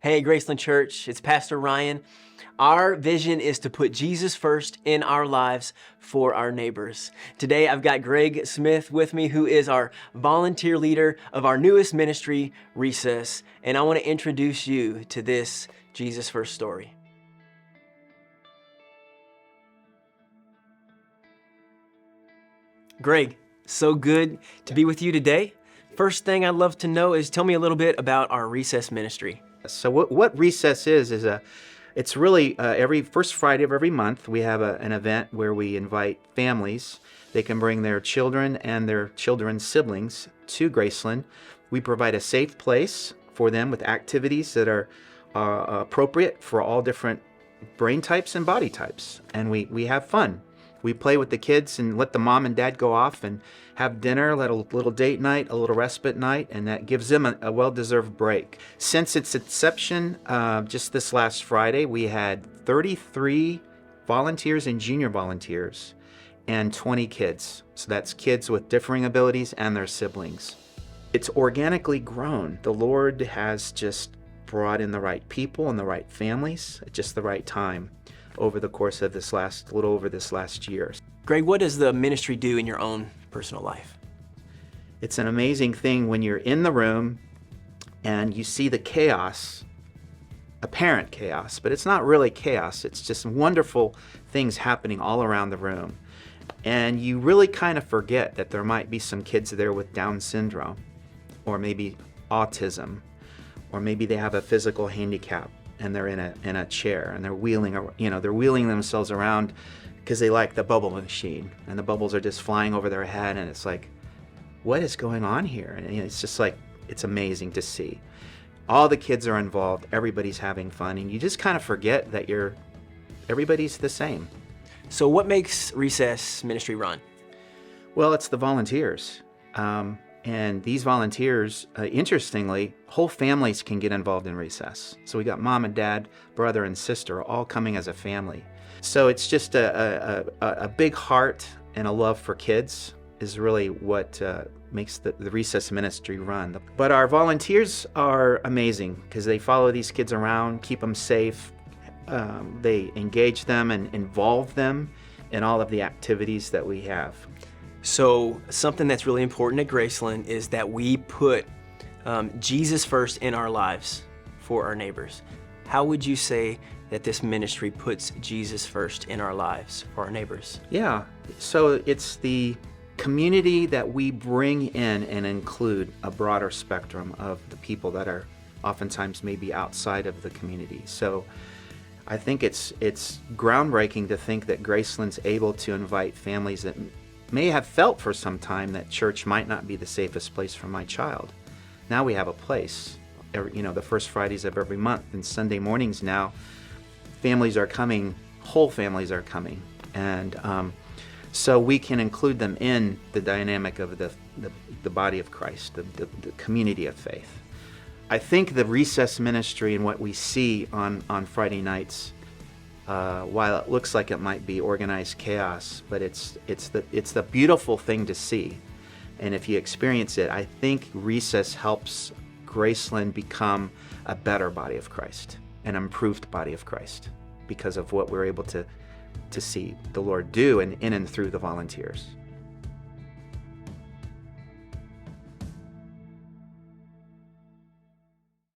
Hey, Graceland Church, it's Pastor Ryan. Our vision is to put Jesus first in our lives for our neighbors. Today, I've got Greg Smith with me, who is our volunteer leader of our newest ministry, Recess, and I want to introduce you to this Jesus First story. Greg, so good to be with you today. First thing I'd love to know is tell me a little bit about our Recess ministry. So what Recess is it's really every first Friday of every month we have an event where we invite families. They can bring their children and their children's siblings to Graceland. We provide a safe place for them with activities that are appropriate for all different brain types and body types. And we have fun. We play with the kids and let the mom and dad go off and have dinner, let a little date night, a little respite night, and that gives them a well-deserved break. Since its inception, just this last Friday, we had 33 volunteers and junior volunteers and 20 kids. So that's kids with differing abilities and their siblings. It's organically grown. The Lord has just brought in the right people and the right families at just the right time over the course of this last year. Greg, what does the ministry do in your own personal life? It's an amazing thing when you're in the room and you see the chaos, apparent chaos, but it's not really chaos. It's just wonderful things happening all around the room. And you really kind of forget that there might be some kids there with Down syndrome, or maybe autism, or maybe they have a physical handicap and they're in a chair and they're wheeling themselves around because they like the bubble machine, and the bubbles are just flying over their head, and it's like, what is going on here? And it's just like, it's amazing to see. All the kids are involved, everybody's having fun, and you just kind of forget that everybody's the same. So what makes Recess ministry run? Well, it's the volunteers. And these volunteers, interestingly, whole families can get involved in Recess. So we got mom and dad, brother and sister, all coming as a family. So it's just a big heart and a love for kids is really what makes the Recess ministry run. But our volunteers are amazing because they follow these kids around, keep them safe. They engage them and involve them in all of the activities that we have. So something that's really important at Graceland is that we put Jesus first in our lives for our neighbors. How would you say that this ministry puts Jesus first in our lives for our neighbors? Yeah, so it's the community that we bring in and include a broader spectrum of the people that are oftentimes maybe outside of the community. So I think it's groundbreaking to think that Graceland's able to invite families that may have felt for some time that church might not be the safest place for my child. Now we have a place. The first Fridays of every month and Sunday mornings now, families are coming, whole families are coming. And so we can include them in the dynamic of the body of Christ, the community of faith. I think the Recess ministry and what we see on Friday nights, while it looks like it might be organized chaos, but it's the beautiful thing to see. And if you experience it, I think Recess helps Graceland become a better body of Christ, an improved body of Christ, because of what we're able to see the Lord do in and through the volunteers.